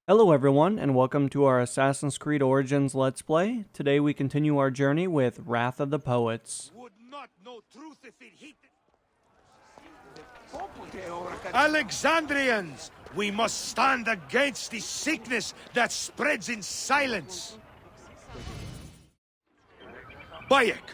Hello everyone, and welcome to our Assassin's Creed Origins Let's Play. Today we continue our journey with Wrath of the Poets. Would not know truth if it heated. Alexandrians, we must stand against the sickness that spreads in silence. Bayek,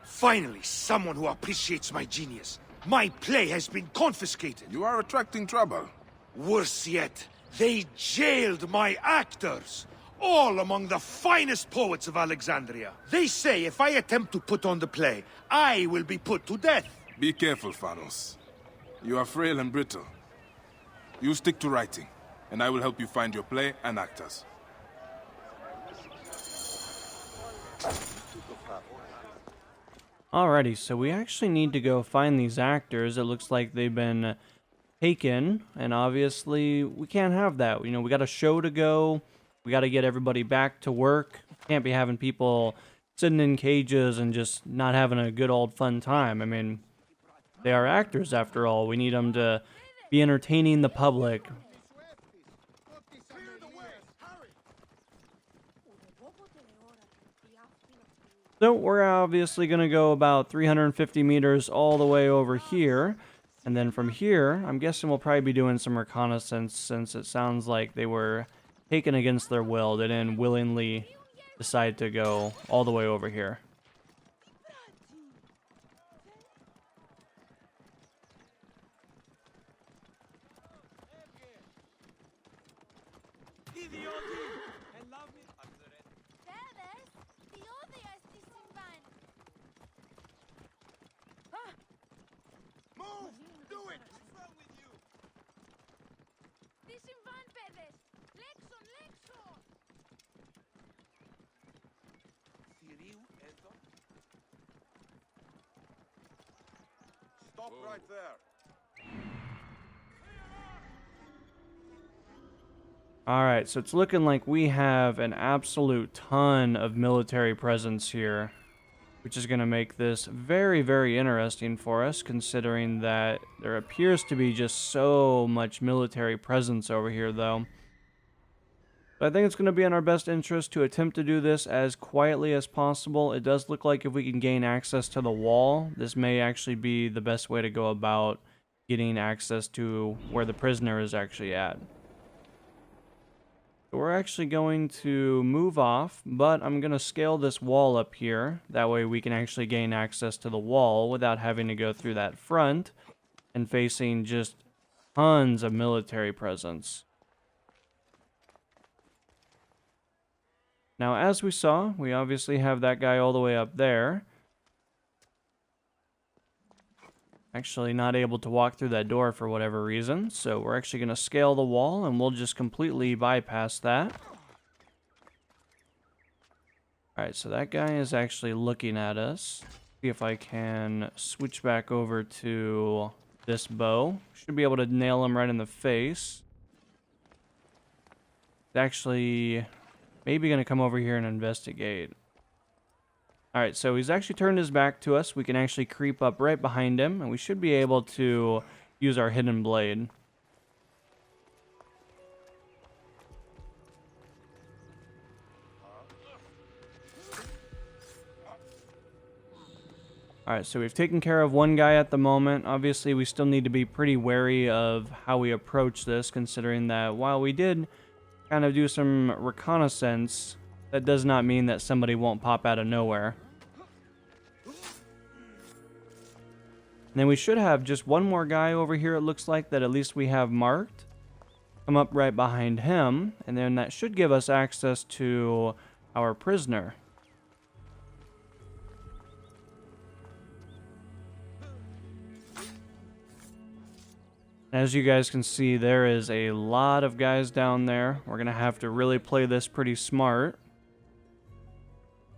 finally someone who appreciates my genius. My play has been confiscated. You are attracting trouble. Worse yet, they jailed my actors, all among the finest poets of Alexandria. They say if I attempt to put on the play, I will be put to death. Be careful, Pharos. You are frail and brittle. You stick to writing, and I will help you find your play and actors. Alrighty, so we actually need to go find these actors. It looks like they've been taken, and obviously we can't have that. You know, we got a show to go. We got to get everybody back to work. Can't be having people sitting in cages and just not having a good old fun time. I mean, they are actors after all. We need them to be entertaining the public. So we're obviously going to go about 350 meters all the way over here. And then from here, I'm guessing we'll probably be doing some reconnaissance since it sounds like they were taken against their will. They didn't willingly decide to go all the way over here. Stop right there. Alright, so it's looking like we have an absolute ton of military presence here, which is going to make this very, very interesting for us, considering that there appears to be just so much military presence over here, though. But I think it's going to be in our best interest to attempt to do this as quietly as possible. It does look like if we can gain access to the wall, this may actually be the best way to go about getting access to where the prisoner is actually at. So we're actually going to move off, but I'm going to scale this wall up here. That way we can actually gain access to the wall without having to go through that front and facing just tons of military presence. Now, as we saw, we obviously have that guy all the way up there. Actually not able to walk through that door for whatever reason, so we're actually going to scale the wall, and we'll just completely bypass that. Alright, so that guy is actually looking at us. See if I can switch back over to this bow. Should be able to nail him right in the face. It's actually maybe going to come over here and investigate. Alright, so he's actually turned his back to us. We can actually creep up right behind him, and we should be able to use our hidden blade. Alright, so we've taken care of one guy at the moment. Obviously, we still need to be pretty wary of how we approach this, considering that while we did kind of do some reconnaissance, that does not mean that somebody won't pop out of nowhere. And then we should have just one more guy over here, it looks like, that at least we have marked. Come up right behind him, and then that should give us access to our prisoner. As you guys can see, there is a lot of guys down there. We're going to have to really play this pretty smart.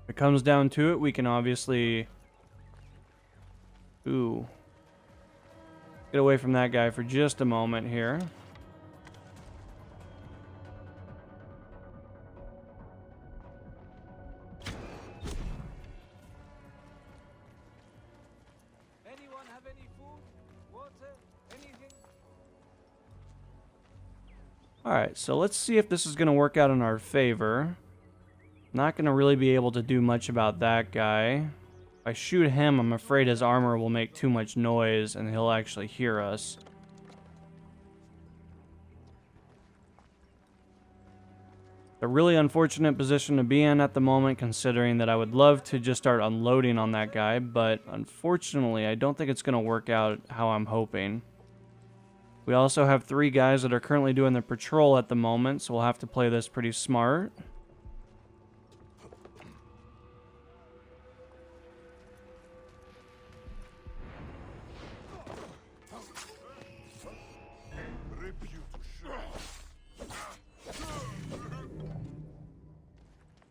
If it comes down to it, we can obviously... Ooh. Get away from that guy for just a moment here. Anyone have any food? Water? Anything? Alright, so let's see if this is going to work out in our favor. Not going to really be able to do much about that guy. If I shoot him, I'm afraid his armor will make too much noise and he'll actually hear us. A really unfortunate position to be in at the moment, considering that I would love to just start unloading on that guy, but unfortunately, I don't think it's going to work out how I'm hoping. We also have 3 guys that are currently doing the patrol at the moment, so we'll have to play this pretty smart.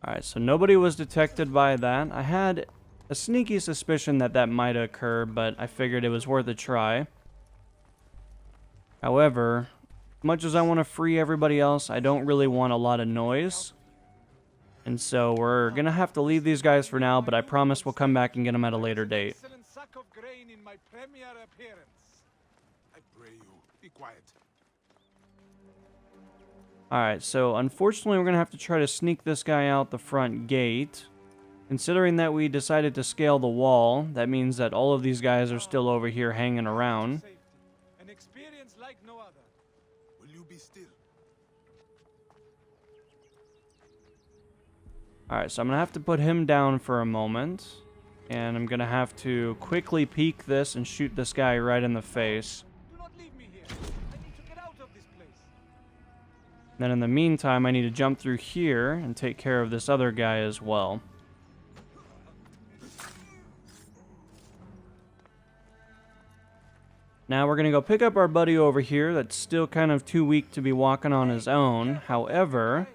Alright, so nobody was detected by that. I had a sneaky suspicion that that might occur, but I figured it was worth a try. However, as much as I want to free everybody else, I don't really want a lot of noise. And so we're going to have to leave these guys for now, but I promise we'll come back and get them at a later date. I pray you, be quiet. Alright, so unfortunately we're going to have to try to sneak this guy out the front gate. Considering that we decided to scale the wall, that means that all of these guys are still over here hanging around. An experience like no other. Will you be still? Alright, so I'm going to have to put him down for a moment. And I'm going to have to quickly peek this and shoot this guy right in the face. Do not leave me here. I need to get out of this place. Then in the meantime, I need to jump through here and take care of this other guy as well. Now we're going to go pick up our buddy over here that's still kind of too weak to be walking on his own. However,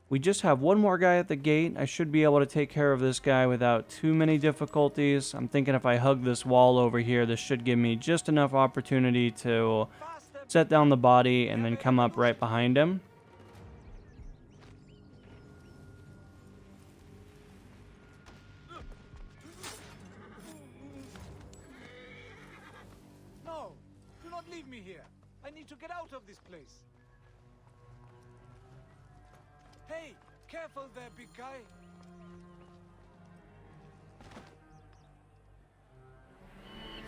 we just have one more guy at the gate. I should be able to take care of this guy without too many difficulties. I'm thinking if I hug this wall over here, this should give me just enough opportunity to set down the body and then come up right behind him. No, do not leave me here. I need to get out of this place. Hey, careful there, big guy.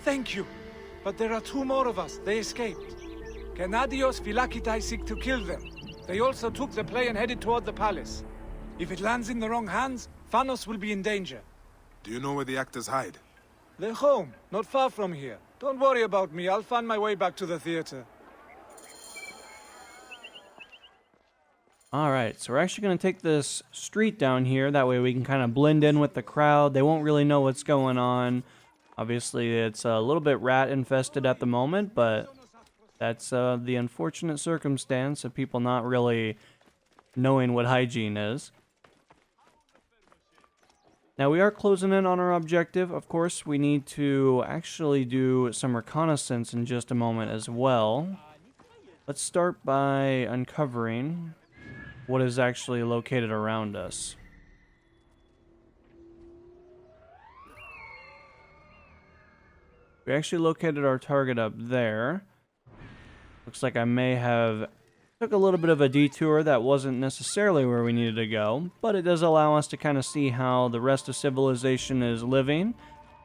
Thank you. But there are 2 more of us. They escaped. Gennadios Philakitai seek to kill them. They also took the play and headed toward the palace. If it lands in the wrong hands, Phanos will be in danger. Do you know where the actors hide? They're home, not far from here. Don't worry about me. I'll find my way back to the theater. Alright, so we're actually going to take this street down here. That way we can kind of blend in with the crowd. They won't really know what's going on. Obviously, it's a little bit rat-infested at the moment, but that's the unfortunate circumstance of people not really knowing what hygiene is. Now, we are closing in on our objective. Of course, we need to actually do some reconnaissance in just a moment as well. Let's start by uncovering what is actually located around us. We actually located our target up there. Looks like I may have took a little bit of a detour that wasn't necessarily where we needed to go, but it does allow us to kind of see how the rest of civilization is living.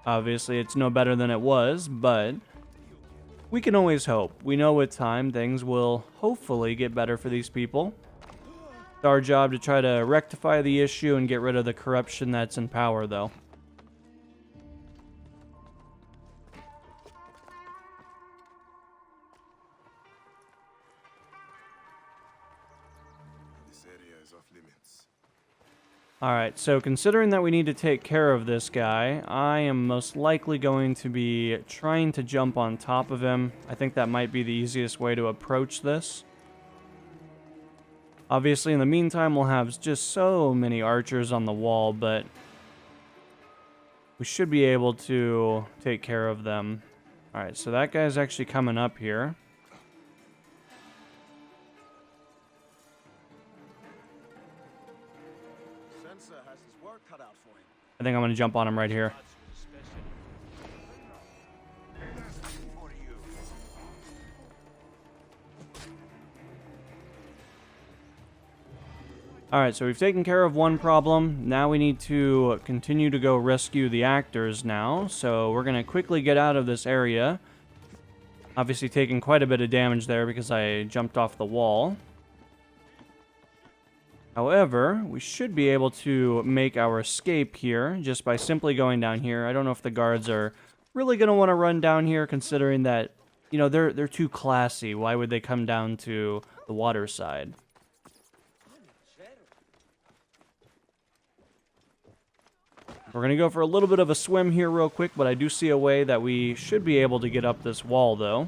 Obviously, it's no better than it was, but we can always hope. We know with time things will hopefully get better for these people. It's our job to try to rectify the issue and get rid of the corruption that's in power, though. This area is off limits. Alright, so considering that we need to take care of this guy, I am most likely going to be trying to jump on top of him. I think that might be the easiest way to approach this. Obviously, in the meantime, we'll have just so many archers on the wall, but we should be able to take care of them. Alright, so that guy's actually coming up here. I think I'm going to jump on him right here. Alright, so we've taken care of one problem. Now we need to continue to go rescue the actors now. So we're going to quickly get out of this area. Obviously taking quite a bit of damage there because I jumped off the wall. However, we should be able to make our escape here just by simply going down here. I don't know if the guards are really going to want to run down here considering that, you know, they're too classy. Why would they come down to the water side? We're going to go for a little bit of a swim here real quick, but I do see a way that we should be able to get up this wall, though.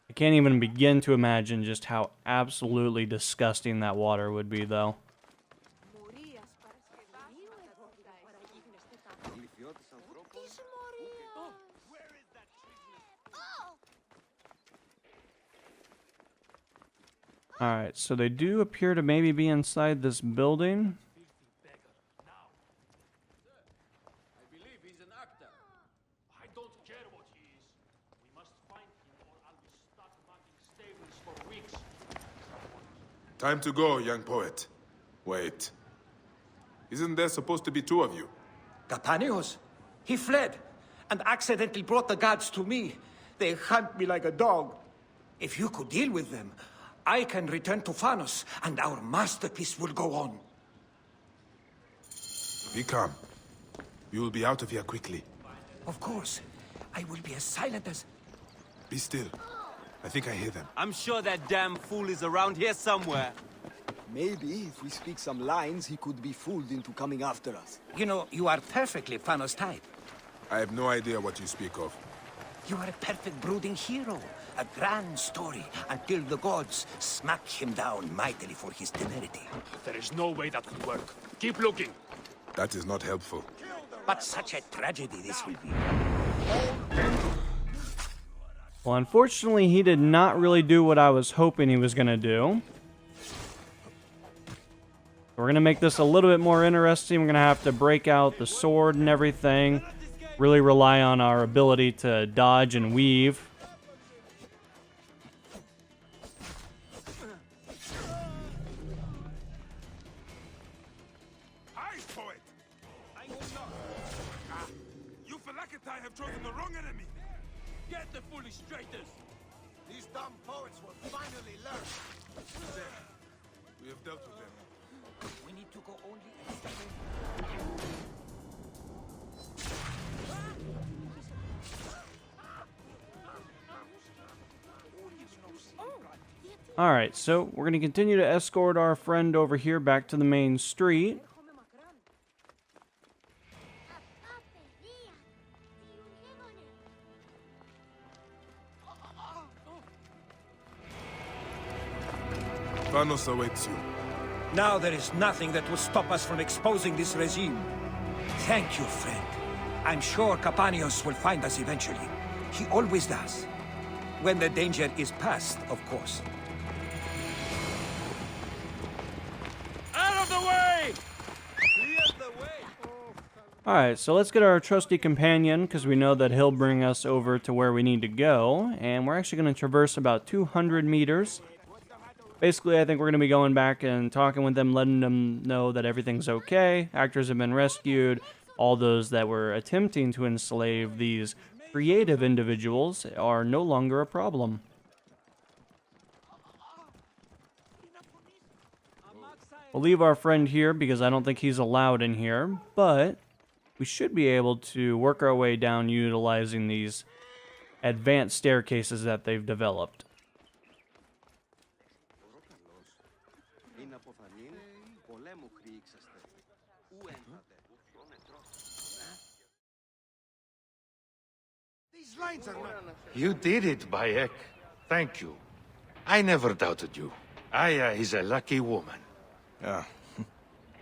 I can't even begin to imagine just how absolutely disgusting that water would be, though. Alright, so they do appear to maybe be inside this building. Time to go, young poet. Wait. Isn't there supposed to be two of you? Capanios? He fled, and accidentally brought the gods to me. They hunt me like a dog. If you could deal with them, I can return to Phanos, and our masterpiece will go on. Be calm. You will be out of here quickly. Of course. I will be as silent as... Be still. I think I hear them. I'm sure that damn fool is around here somewhere. Maybe if we speak some lines, he could be fooled into coming after us. You know, you are perfectly Phanos type. I have no idea what you speak of. You are a perfect brooding hero. A grand story, until the gods smack him down mightily for his temerity. There is no way that could work. Keep looking. That is not helpful. But such a tragedy this will be. Well, unfortunately, he did not really do what I was hoping he was going to do. We're going to make this a little bit more interesting. We're going to have to break out the sword and everything. Really rely on our ability to dodge and weave. Hi, poet! You Phylakitai have chosen the wrong enemy! Get the foolish traitors! These dumb poets will finally learn. There. We have dealt with them. We need to go only a step. Alright, so we're going to continue to escort our friend over here back to the main street. Thanos awaits you. Now there is nothing that will stop us from exposing this regime. Thank you, friend. I'm sure Capanios will find us eventually. He always does. When the danger is past, of course. Out of the way! Clear the way! Alright, so let's get our trusty companion, because we know that he'll bring us over to where we need to go. And we're actually going to traverse about 200 meters. Basically, I think we're going to be going back and talking with them, letting them know that everything's okay. Actors have been rescued. All those that were attempting to enslave these creative individuals are no longer a problem. We'll leave our friend here because I don't think he's allowed in here, but we should be able to work our way down utilizing these advanced staircases that they've developed. These lines are not... You did it, Bayek. Thank you. I never doubted you. Aya is a lucky woman. Yeah.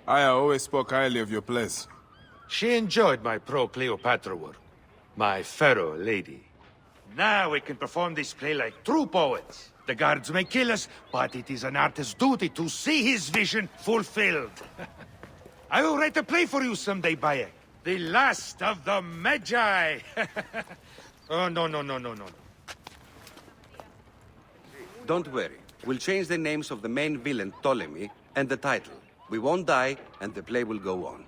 Aya always spoke highly of your place. She enjoyed my pro-Cleopatra work. My pharaoh lady. Now we can perform this play like true poets. The guards may kill us, but it is an artist's duty to see his vision fulfilled. I will write a play for you someday, Bayek. The last of the Magi. Oh, no. Don't worry. We'll change the names of the main villain, Ptolemy, and the title. We won't die, and the play will go on.